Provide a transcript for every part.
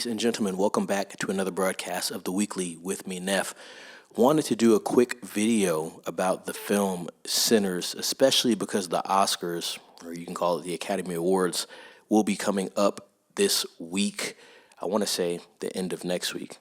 Ladies and gentlemen, welcome back to another broadcast of The Weekly with me, Neff. Wanted to do a quick video about the film Sinners, especially because the Oscars, or you can call it the Academy Awards, will be coming up this week. I want to say the end of next week.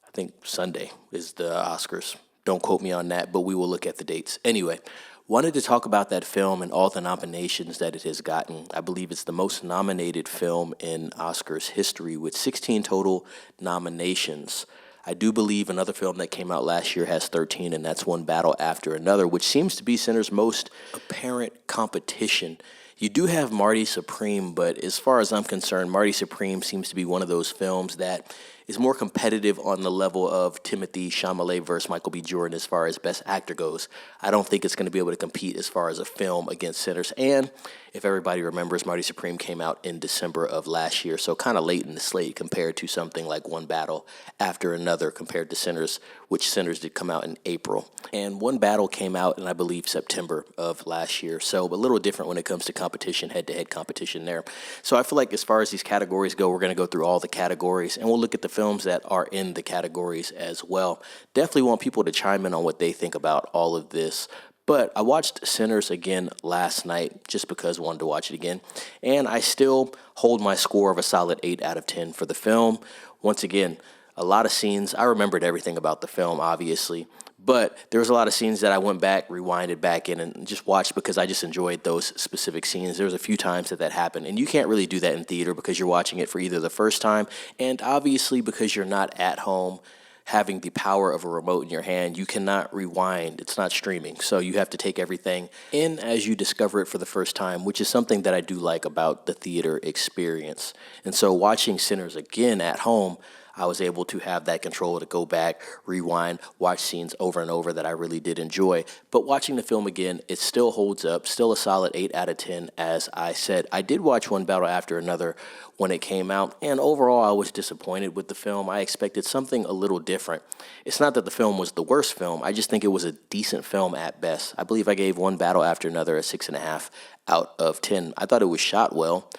I think Sunday is the Oscars. Don't quote me on that, but we will look at the dates. Anyway, wanted to talk about that film and all the nominations that it has gotten. I believe it's the most nominated film in Oscars history with 16 total nominations. I do believe another film that came out last year has 13, and that's One Battle After Another, which seems to be Sinners' most apparent competition. You do have Marty Supreme, but as far as I'm concerned, Marty Supreme seems to be one of those films that is more competitive on the level of Timothée Chalamet versus Michael B. Jordan as far as Best Actor goes. I don't think it's going to be able to compete as far as a film against Sinners. And if everybody remembers, Marty Supreme came out in December of last year, so kind of late in the slate compared to something like One Battle After Another compared to Sinners, which Sinners did come out in April. And One Battle came out in, I believe, September of last year, so a little different when it comes to competition, head-to-head competition there. So I feel like as far as these categories go, we're going to go through all the categories, and we'll look at the films that are in the categories as well. Definitely want people to chime in on what they think about all of this. But I watched Sinners again last night just because I wanted to watch it again. And I still hold my score of a solid 8 out of 10 for the film. Once again, a lot of scenes. I remembered everything about the film, obviously. But there was a lot of scenes that I went back, rewinded back in, and just watched because I just enjoyed those specific scenes. There was a few times that happened. And you can't really do that in theater because you're watching it for either the first time and obviously because you're not at home having the power of a remote in your hand. You cannot rewind. It's not streaming. So you have to take everything in as you discover it for the first time, which is something that I do like about the theater experience. And so watching Sinners again at home, I was able to have that control to go back, rewind, watch scenes over and over that I really did enjoy. But watching the film again, it still holds up, still a solid 8 out of 10, as I said. I did watch One Battle After Another when it came out, and overall I was disappointed with the film. I expected something a little different. It's not that the film was the worst film, I just think it was a decent film at best. I believe I gave One Battle After Another a 6.5 out of 10. I thought it was shot well.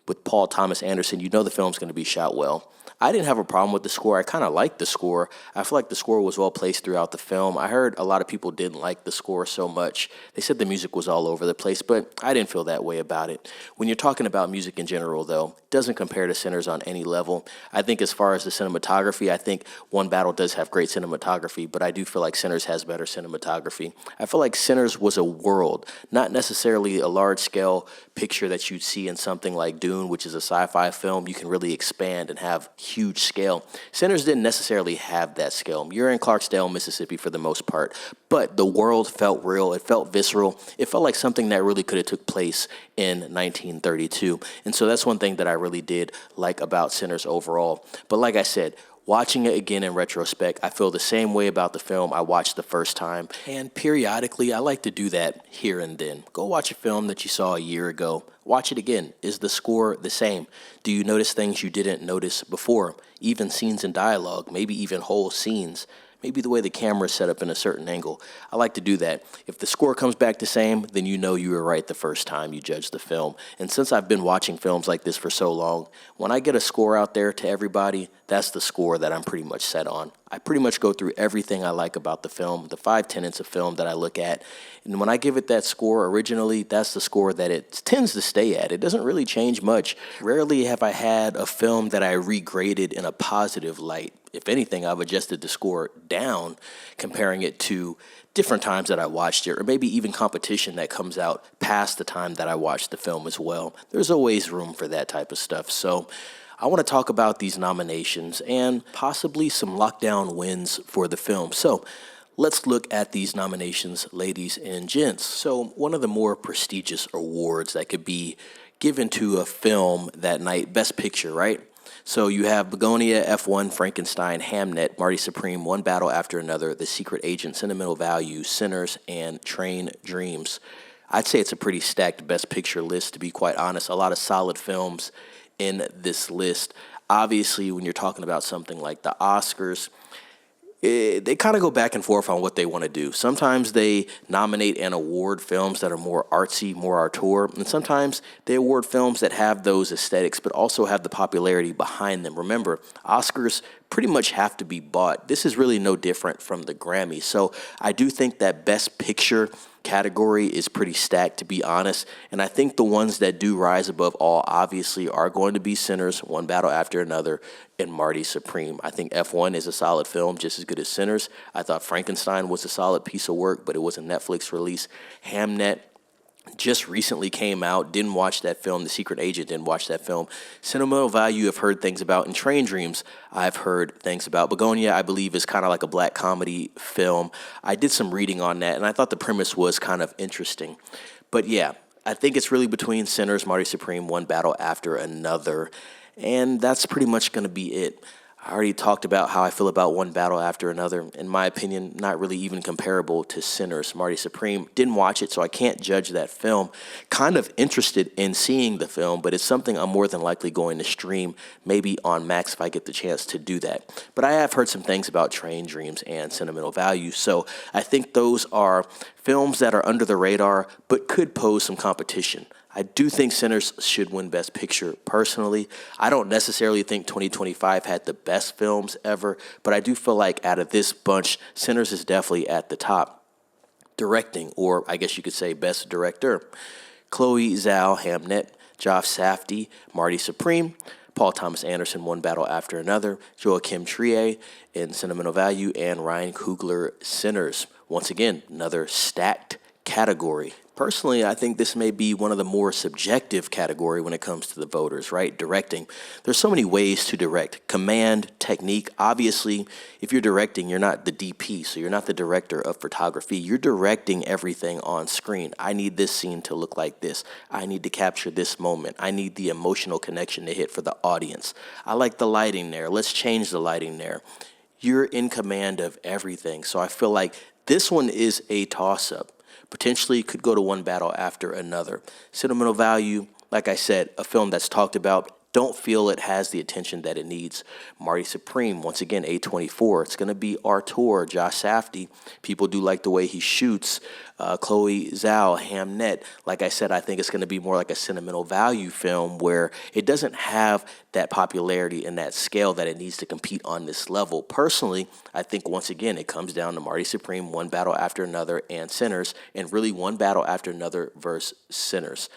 With Paul Thomas Anderson, you know the film's going to be shot well. I didn't have a problem with the score. I kind of liked the score. I feel like the score was well placed throughout the film. I heard a lot of people didn't like the score so much. They said the music was all over the place, but I didn't feel that way about it. When you're talking about music in general, though, it doesn't compare to Sinners on any level. I think as far as the cinematography, I think One Battle does have great cinematography, but I do feel like Sinners has better cinematography. I feel like Sinners was a world, not necessarily a large-scale picture that you'd see in something like Dune, which is a sci-fi film. You can really expand and have huge scale. Sinners didn't necessarily have that scale. You're in Clarksdale, Mississippi for the most part, but the world felt real. It felt visceral. It felt like something that really could have took place in 1932. And so that's one thing that I really did like about Sinners overall. But like I said, watching it again in retrospect, I feel the same way about the film I watched the first time. And periodically, I like to do that here and then. Go watch a film that you saw a year ago. Watch it again. Is the score the same? Do you notice things you didn't notice before? Even scenes in dialogue, maybe even whole scenes. Maybe the way the camera is set up in a certain angle. I like to do that. If the score comes back the same, then you know you were right the first time you judged the film. And since I've been watching films like this for so long, when I get a score out there to everybody, that's the score that I'm pretty much set on. I pretty much go through everything I like about the film, the 5 tenets of film that I look at. And when I give it that score originally, that's the score that it tends to stay at. It doesn't really change much. Rarely have I had a film that I regraded in a positive light. If anything, I've adjusted the score down, comparing it to different times that I watched it, or maybe even competition that comes out past the time that I watched the film as well. There's always room for that type of stuff. So I want to talk about these nominations and possibly some lockdown wins for the film. So let's look at these nominations, ladies and gents. So one of the more prestigious awards that could be given to a film that night, Best Picture, right? So you have Begonia, F1, Frankenstein, Hamnet, Marty Supreme, One Battle After Another, The Secret Agent, Sentimental Value, Sinners, and Train Dreams. I'd say it's a pretty stacked Best Picture list, to be quite honest. A lot of solid films in this list. Obviously, when you're talking about something like the Oscars, they kind of go back and forth on what they want to do. Sometimes they nominate and award films that are more artsy, more auteur, and sometimes they award films that have those aesthetics but also have the popularity behind them. Remember, Oscars pretty much have to be bought. This is really no different from the Grammys. So I do think that Best Picture category is pretty stacked, to be honest. And I think the ones that do rise above all, obviously, are going to be Sinners, One Battle After Another, and Marty Supreme. I think F1 is a solid film, just as good as Sinners. I thought Frankenstein was a solid piece of work, but it was a Netflix release. Hamnet just recently came out. Didn't watch that film. The Secret Agent, didn't watch that film. Sentimental Value, I've heard things about. And Train Dreams, I've heard things about. Begonia, I believe, is kind of like a black comedy film. I did some reading on that, and I thought the premise was kind of interesting. But yeah, I think it's really between Sinners, Marty Supreme, One Battle After Another. And that's pretty much going to be it. I already talked about how I feel about One Battle After Another. In my opinion, not really even comparable to Sinners. Marty Supreme, didn't watch it, so I can't judge that film. Kind of interested in seeing the film, but it's something I'm more than likely going to stream, maybe on Max if I get the chance to do that. But I have heard some things about Train Dreams and Sentimental Value, so I think those are films that are under the radar, but could pose some competition. I do think Sinners should win Best Picture, personally. I don't necessarily think 2025 had the best films ever, but I do feel like out of this bunch, Sinners is definitely at the top. Directing, or I guess you could say Best Director. Chloe Zhao, Hamnet, Josh Safdie, Marty Supreme, Paul Thomas Anderson, One Battle After Another, Joachim Trier in Sentimental Value, and Ryan Coogler, Sinners. Once again, another stacked category. Personally, I think this may be one of the more subjective category when it comes to the voters, right? Directing. There's so many ways to direct. Command, technique. Obviously, if you're directing, you're not the DP, so you're not the director of photography. You're directing everything on screen. I need this scene to look like this. I need to capture this moment. I need the emotional connection to hit for the audience. I like the lighting there. Let's change the lighting there. You're in command of everything. So I feel like this one is a toss-up. Potentially could go to One Battle After Another. Sentimental Value, like I said, a film that's talked about. Don't feel it has the attention that it needs. Marty Supreme, once again, A24. It's going to be Artur, Josh Safdie. People do like the way he shoots. Chloe Zhao, Hamnet. Like I said, I think it's going to be more like a Sentimental Value film where it doesn't have that popularity and that scale that it needs to compete on this level. Personally, I think, once again, it comes down to Marty Supreme, One Battle After Another, and Sinners, and really One Battle After Another versus Sinners.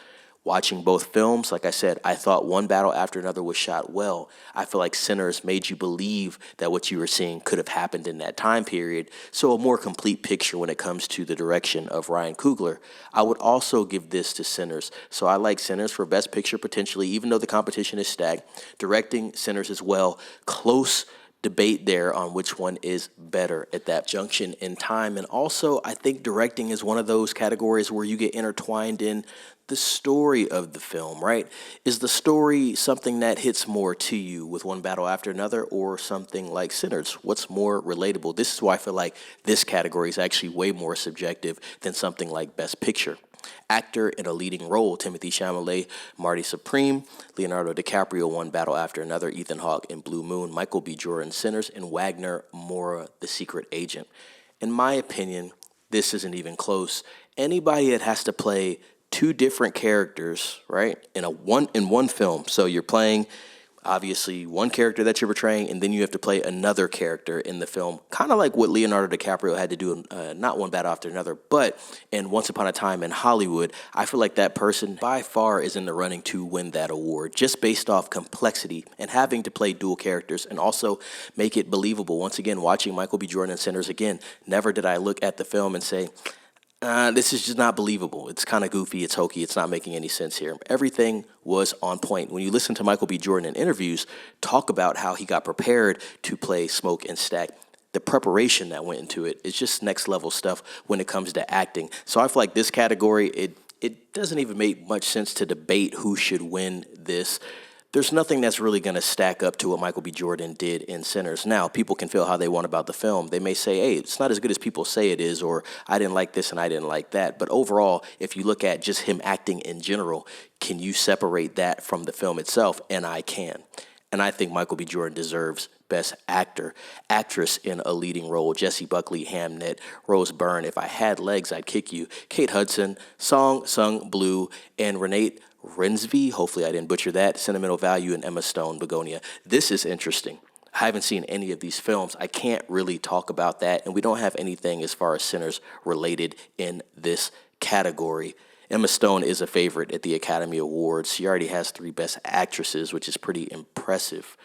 Watching both films, like I said, I thought One Battle After Another was shot well. I feel like Sinners made you believe that what you were seeing could have happened in that time period. So a more complete picture when it comes to the direction of Ryan Coogler. I would also give this to Sinners. So I like Sinners for Best Picture potentially, even though the competition is stacked. Directing, Sinners as well. Close debate there on which one is better at that junction in time. And also, I think directing is one of those categories where you get intertwined in the story of the film, right? Is the story something that hits more to you with One Battle After Another, or something like Sinners? What's more relatable? This is why I feel like this category is actually way more subjective than something like Best Picture. Actor in a leading role, Timothée Chalamet, Marty Supreme, Leonardo DiCaprio, One Battle After Another, Ethan Hawke in Blue Moon, Michael B. Jordan, Sinners, and Wagner Moura, The Secret Agent. In my opinion, this isn't even close. Anybody that has to play two different characters, right, in one film. So you're playing, obviously, one character that you're portraying, and then you have to play another character in the film, kind of like what Leonardo DiCaprio had to do in not One Battle After Another, but in Once Upon a Time in Hollywood. I feel like that person by far is in the running to win that award, just based off complexity and having to play dual characters and also make it believable. Once again, watching Michael B. Jordan in Sinners again, never did I look at the film and say, this is just not believable. It's kind of goofy. It's hokey. It's not making any sense here. Everything was on point. When you listen to Michael B. Jordan in interviews talk about how he got prepared to play Smoke and Stack, the preparation that went into it is just next level stuff when it comes to acting. So I feel like this category, it doesn't even make much sense to debate who should win this. There's nothing that's really going to stack up to what Michael B. Jordan did in Sinners. Now, people can feel how they want about the film. They may say, hey, it's not as good as people say it is, or I didn't like this and I didn't like that. But overall, if you look at just him acting in general, can you separate that from the film itself? And I can. And I think Michael B. Jordan deserves Best Actress in a Leading Role. Jessie Buckley, Hamnet, Rose Byrne, If I Had Legs, I'd Kick You, Kate Hudson, Song Sung Blue, and Renate Rensby, hopefully I didn't butcher that, Sentimental Value, and Emma Stone, Begonia. This is interesting. I haven't seen any of these films. I can't really talk about that, and we don't have anything as far as Sinners related in this category. Emma Stone is a favorite at the Academy Awards. She already has 3 Best Actresses, which is pretty impressive.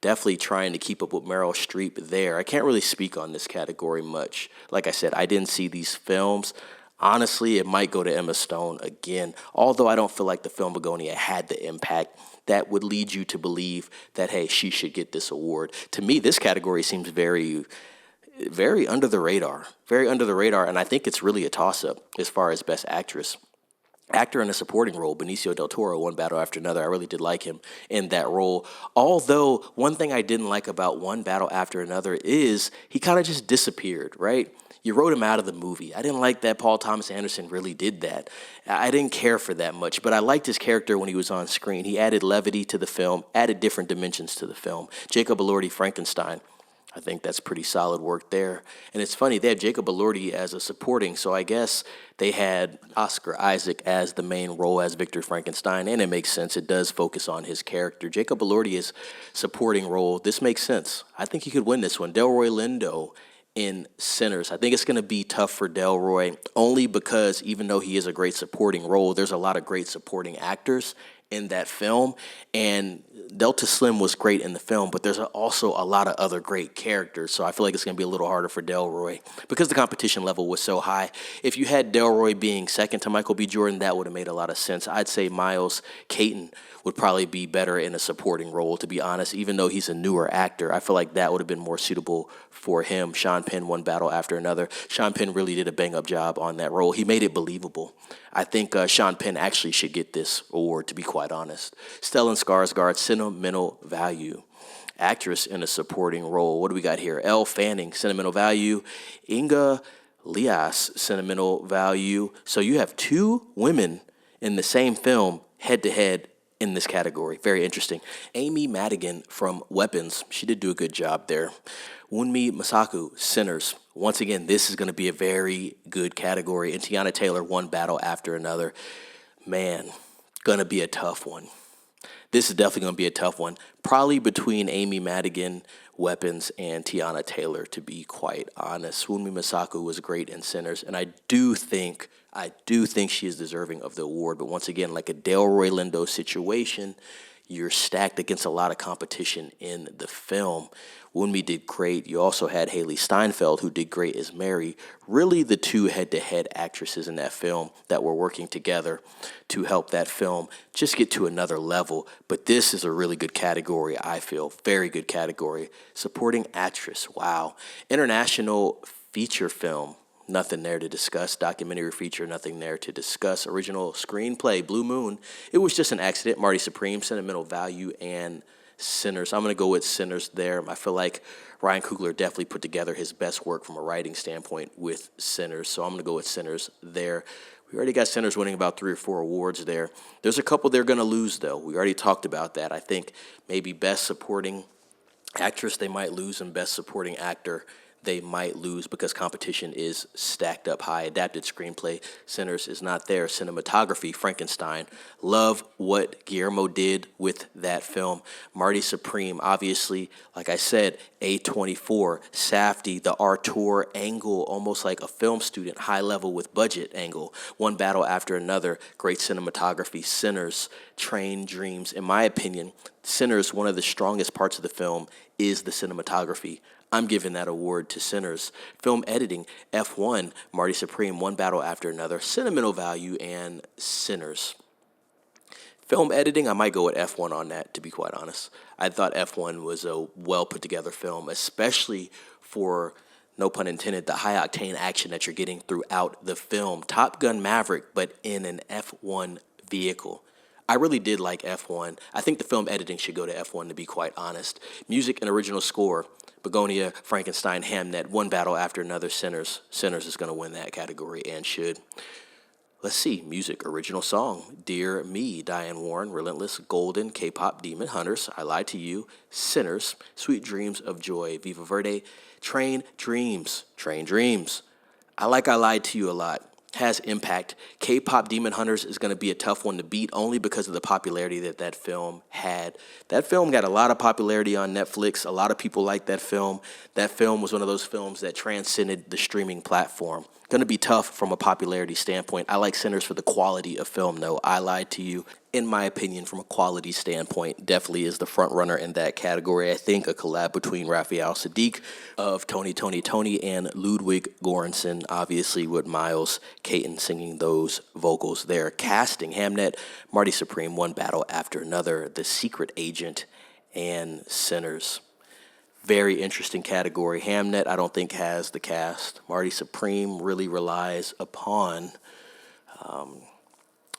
Definitely trying to keep up with Meryl Streep there. I can't really speak on this category much. Like I said, I didn't see these films. Honestly, it might go to Emma Stone again, although I don't feel like the film Begonia had the impact that would lead you to believe that, hey, she should get this award. To me, this category seems very under the radar. Very under the radar, and I think it's really a toss-up as far as Best Actress. Actor in a supporting role, Benicio del Toro, One Battle After Another. I really did like him in that role. Although, one thing I didn't like about One Battle After Another is he kind of just disappeared, right? You wrote him out of the movie. I didn't like that Paul Thomas Anderson really did that. I didn't care for that much, but I liked his character when he was on screen. He added levity to the film, added different dimensions to the film. Jacob Elordi, Frankenstein. I think that's pretty solid work there. And it's funny, they had Jacob Elordi as a supporting, so I guess they had Oscar Isaac as the main role as Victor Frankenstein, and it makes sense. It does focus on his character. Jacob Elordi is supporting role. This makes sense. I think he could win this one. Delroy Lindo in Sinners. I think it's going to be tough for Delroy, only because even though he is a great supporting role, there's a lot of great supporting actors in that film, and Delta Slim was great in the film, but there's also a lot of other great characters, so I feel like it's going to be a little harder for Delroy because the competition level was so high. If you had Delroy being second to Michael B. Jordan, that would have made a lot of sense. I'd say Miles Caton would probably be better in a supporting role, to be honest, even though he's a newer actor. I feel like that would have been more suitable for him. Sean Penn, One Battle After Another. Sean Penn really did a bang-up job on that role. He made it believable. I think Sean Penn actually should get this award, to be quite honest. Stellan Skarsgård, Sentimental Value. Actress in a supporting role. What do we got here? Elle Fanning, Sentimental Value. Inga Lias, Sentimental Value. So you have 2 women in the same film, head-to-head, in this category. Very interesting. Amy Madigan from Weapons. She did do a good job there. Wunmi Masaku, Sinners. Once again, this is going to be a very good category. And Tiana Taylor, One Battle After Another. Man, going to be a tough one. This is definitely going to be a tough one. Probably between Amy Madigan, Weapons, and Tiana Taylor, to be quite honest. Wunmi Masaku was great in Sinners, and I do think she is deserving of the award. But once again, like a Delroy Lindo situation, you're stacked against a lot of competition in the film. Wunmi did great. You also had Haley Steinfeld, who did great as Mary. Really the 2 head-to-head actresses in that film that were working together to help that film just get to another level. But this is a really good category, I feel. Very good category. Supporting actress, wow. International feature film. Nothing there to discuss. Documentary feature, nothing there to discuss. Original screenplay, Blue Moon. It was just an accident. Marty Supreme, Sentimental Value, and Sinners. I'm going to go with Sinners there. I feel like Ryan Coogler definitely put together his best work from a writing standpoint with Sinners, so I'm going to go with Sinners there. We already got Sinners winning about 3 or 4 awards there. There's a couple they're going to lose, though. We already talked about that. I think maybe Best Supporting Actress they might lose, and Best Supporting Actor they might lose because competition is stacked up high. Adapted screenplay, Sinners is not there. Cinematography, Frankenstein. Love what Guillermo did with that film. Marty Supreme, obviously, like I said, A24, Safdie, the Artur angle, almost like a film student, high level with budget angle. One Battle After Another, great cinematography. Sinners, Train Dreams. In my opinion, Sinners, one of the strongest parts of the film is the cinematography. I'm giving that award to Sinners. Film editing, F1, Marty Supreme, One Battle After Another, Sentimental Value, and Sinners. Film editing, I might go with F1 on that, to be quite honest. I thought F1 was a well-put-together film, especially for, no pun intended, the high-octane action that you're getting throughout the film. Top Gun Maverick, but in an F1 vehicle. I really did like F1. I think the film editing should go to F1, to be quite honest. Music and original score, Begonia, Frankenstein, Hamnet, One Battle After Another, Sinners. Sinners is going to win that category and should. Let's see, music, original song, Dear Me, Diane Warren, Relentless, Golden, K-Pop, Demon Hunters, I Lied to You, Sinners, Sweet Dreams of Joy, Viva Verde, Train Dreams, I Lied to You a lot. Has impact. K-Pop Demon Hunters is going to be a tough one to beat only because of the popularity that film had. That film got a lot of popularity on Netflix. A lot of people like that film. That film was one of those films that transcended the streaming platform. Going to be tough from a popularity standpoint. I like Sinners for the quality of film, though. I Lied to You, in my opinion, from a quality standpoint, definitely is the front runner in that category. I think a collab between Raphael Sadiq of Tony and Ludwig Göransson, obviously with Miles Caton singing those vocals there. Casting, Hamnet, Marty Supreme, One Battle After Another, The Secret Agent, and Sinners. Very interesting category. Hamnet, I don't think, has the cast. Marty Supreme really relies upon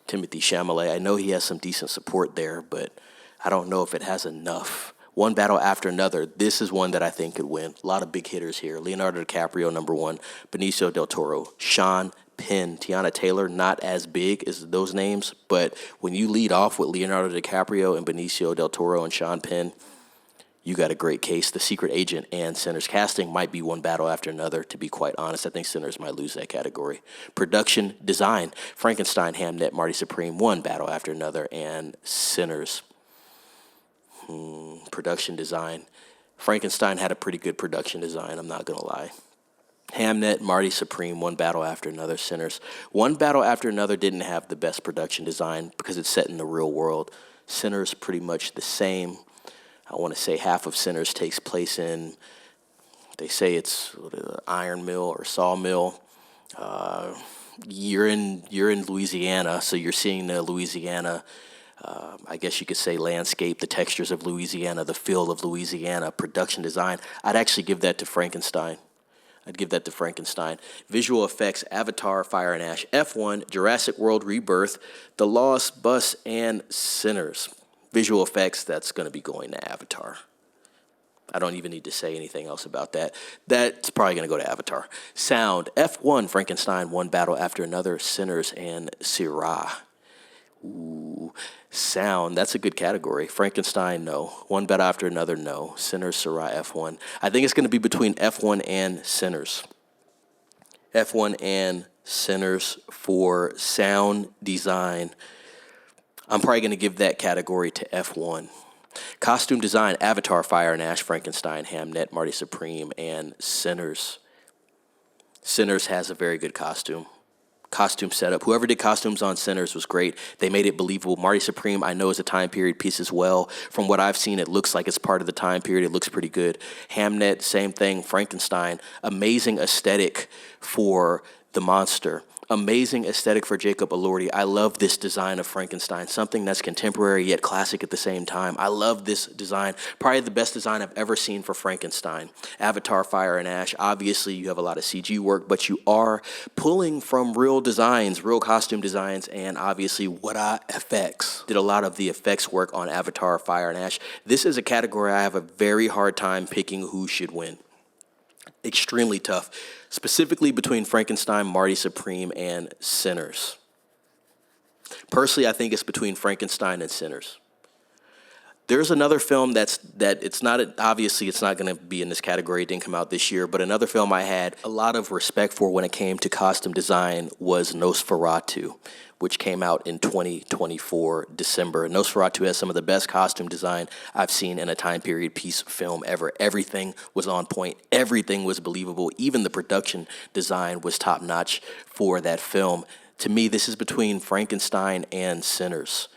Timothy Chalamet. I know he has some decent support there, but I don't know if it has enough. One Battle After Another, this is one that I think could win. A lot of big hitters here. Leonardo DiCaprio, number one. Benicio del Toro. Sean Penn. Tiana Taylor, not as big as those names, but when you lead off with Leonardo DiCaprio and Benicio del Toro and Sean Penn, you got a great case. The Secret Agent and Sinners. Casting might be One Battle After Another, to be quite honest. I think Sinners might lose that category. Production design, Frankenstein, Hamnet, Marty Supreme, One Battle After Another, and Sinners. Production design. Frankenstein had a pretty good production design, I'm not going to lie. Hamnet, Marty Supreme, One Battle After Another, Sinners. One Battle After Another didn't have the best production design because it's set in the real world. Sinners pretty much the same. I want to say half of Sinners takes place in, they say it's iron mill or sawmill. You're in Louisiana, so you're seeing the Louisiana, I guess you could say landscape, the textures of Louisiana, the feel of Louisiana, production design. I'd actually give that to Frankenstein. Visual effects, Avatar, Fire and Ash, F1, Jurassic World Rebirth, The Lost Bus, and Sinners. Visual effects, that's going to be going to Avatar. I don't even need to say anything else about that. That's probably going to go to Avatar. Sound, F1, Frankenstein, One Battle After Another, Sinners, and Sirah. Ooh, sound, that's a good category. Frankenstein, no. One Battle After Another, no. Sinners, Sirah, F1. I think it's going to be between F1 and Sinners. F1 and Sinners for sound design. I'm probably going to give that category to F1. Costume design, Avatar, Fire and Ash, Frankenstein, Hamnet, Marty Supreme, and Sinners. Sinners has a very good costume setup. Whoever did costumes on Sinners was great. They made it believable. Marty Supreme, I know, is a time period piece as well. From what I've seen, it looks like it's part of the time period. It looks pretty good. Hamnet, same thing. Frankenstein, amazing aesthetic for the monster. Amazing aesthetic for Jacob Elordi. I love this design of Frankenstein, something that's contemporary yet classic at the same time. I love this design. Probably the best design I've ever seen for Frankenstein. Avatar, Fire and Ash. Obviously, you have a lot of CG work, but you are pulling from real designs, real costume designs, and obviously Wada FX. Did a lot of the effects work on Avatar, Fire and Ash. This is a category I have a very hard time picking who should win. Extremely tough, specifically between Frankenstein, Marty Supreme, and Sinners. Personally, I think it's between Frankenstein and Sinners. There's another film it's not going to be in this category. It didn't come out this year, but another film I had a lot of respect for when it came to costume design was Nosferatu, which came out in 2024, December. Nosferatu has some of the best costume design I've seen in a time period piece film ever. Everything was on point. Everything was believable. Even the production design was top notch for that film. To me, this is between Frankenstein and Sinners.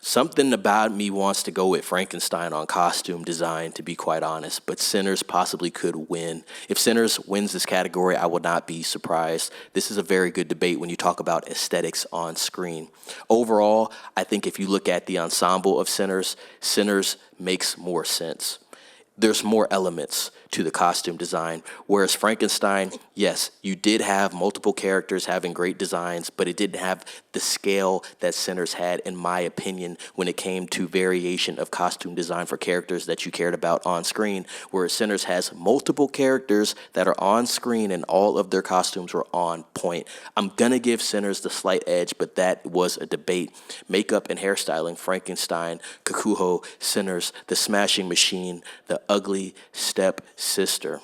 Something about me wants to go with Frankenstein on costume design, to be quite honest, but Sinners possibly could win. If Sinners wins this category, I will not be surprised. This is a very good debate when you talk about aesthetics on screen. Overall, I think if you look at the ensemble of Sinners, Sinners makes more sense. There's more elements to the costume design. Whereas Frankenstein, yes, you did have multiple characters having great designs, but it didn't have the scale that Sinners had, in my opinion, when it came to variation of costume design for characters that you cared about on screen. Whereas Sinners has multiple characters that are on screen and all of their costumes were on point. I'm gonna give Sinners the slight edge, but that was a debate. Makeup and hairstyling, Frankenstein, Kakuho, Sinners, The Smashing Machine, The Ugly Step-Sister.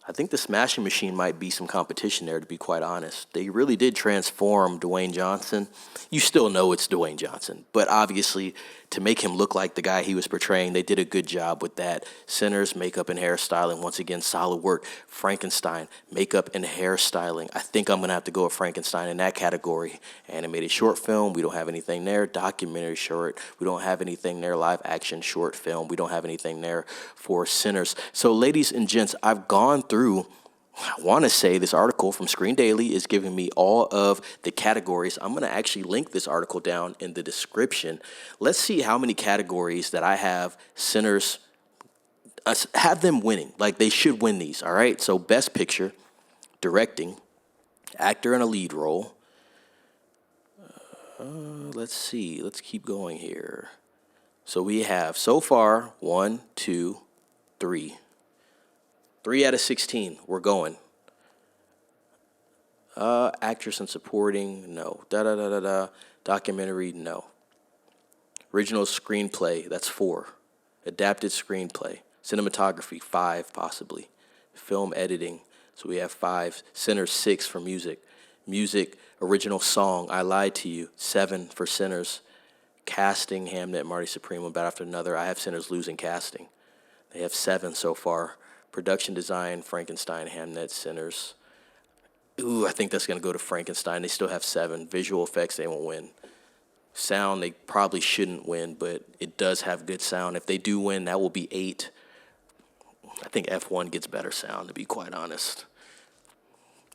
I think The Smashing Machine might be some competition there, to be quite honest. They really did transform Dwayne Johnson. You still know it's Dwayne Johnson, but obviously to make him look like the guy he was portraying, they did a good job with that. Sinners, makeup and hairstyling, once again, solid work. Frankenstein, makeup and hairstyling. I think I'm going to have to go with Frankenstein in that category. Animated short film, we don't have anything there. Documentary short, we don't have anything there. Live action short film, we don't have anything there for Sinners. So ladies and gents, I've gone through, I want to say this article from Screen Daily is giving me all of the categories. I'm going to actually link this article down in the description. Let's see how many categories that I have Sinners, have them winning. Like, they should win these, all right? So Best Picture, Directing, Actor in a Lead Role. Let's see. Let's keep going here. So we have, so far, 1, 2, 3. 3 out of 16, we're going. Actress and supporting, no. Documentary, no. Original screenplay, that's 4. Adapted screenplay. Cinematography, 5 possibly. Film editing, so we have 5. Sinners, 6 for music. Music, original song, I Lied to You, 7 for Sinners. Casting, Hamnet, Marty Supreme, Bad After Another. I have Sinners losing casting. They have 7 so far. Production design, Frankenstein, Hamnet, Sinners. Ooh, I think that's going to go to Frankenstein. They still have 7. Visual effects, they won't win. Sound, they probably shouldn't win, but it does have good sound. If they do win, that will be 8. I think F1 gets better sound, to be quite honest.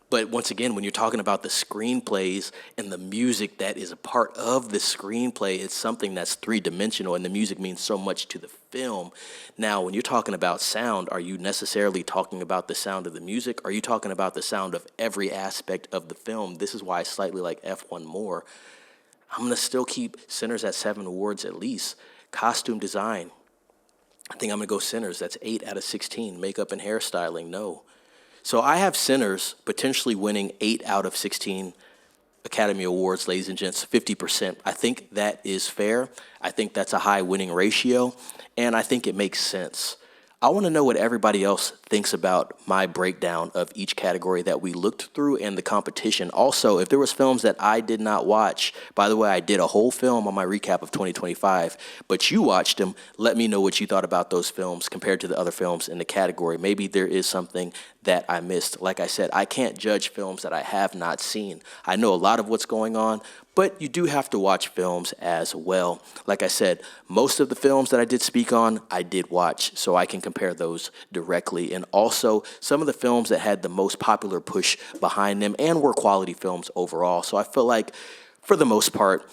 But once again, when you're talking about the screenplays and the music that is a part of the screenplay, it's something that's three-dimensional, and the music means so much to the film. Now, when you're talking about sound, are you necessarily talking about the sound of the music? Are you talking about the sound of every aspect of the film? This is why I slightly like F1 more. I'm going to still keep Sinners at 7 awards at least. Costume design, I think I'm going to go Sinners. That's 8 out of 16. Makeup and hairstyling, no. So I have Sinners potentially winning 8 out of 16 Academy Awards, ladies and gents, 50%. I think that is fair. I think that's a high winning ratio, and I think it makes sense. I want to know what everybody else thinks about my breakdown of each category that we looked through and the competition. Also, if there was films that I did not watch, by the way, I did a whole film on my recap of 2025, but you watched them. Let me know what you thought about those films compared to the other films in the category. Maybe there is something that I missed. Like I said, I can't judge films that I have not seen. I know a lot of what's going on, but you do have to watch films as well. Like I said, most of the films that I did speak on, I did watch, so I can compare those directly. And also, some of the films that had the most popular push behind them and were quality films overall. So I feel like, for the most part,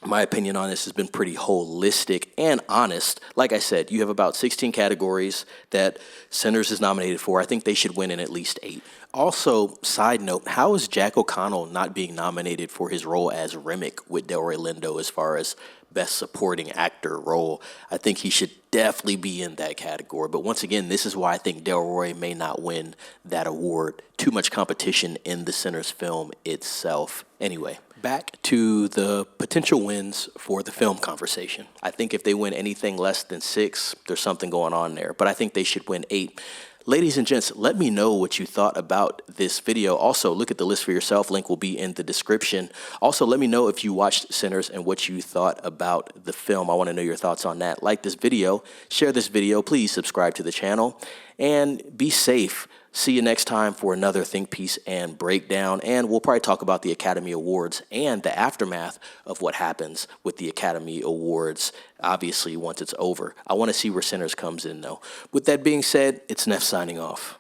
my opinion on this has been pretty holistic and honest. Like I said, you have about 16 categories that Sinners is nominated for. I think they should win in at least 8. Also, side note, how is Jack O'Connell not being nominated for his role as Remick with Delroy Lindo as far as Best Supporting Actor role? I think he should definitely be in that category. But once again, this is why I think Delroy may not win that award. Too much competition in the Sinners film itself. Anyway, back to the potential wins for the film conversation. I think if they win anything less than 6, there's something going on there. But I think they should win 8. Ladies and gents, let me know what you thought about this video. Also, look at the list for yourself. Link will be in the description. Also, let me know if you watched Sinners and what you thought about the film. I want to know your thoughts on that. Like this video, share this video, please subscribe to the channel, and be safe. See you next time for another Think Piece and Breakdown, and we'll probably talk about the Academy Awards and the aftermath of what happens with the Academy Awards, obviously, once it's over. I want to see where Sinners comes in, though. With that being said, it's Neff signing off.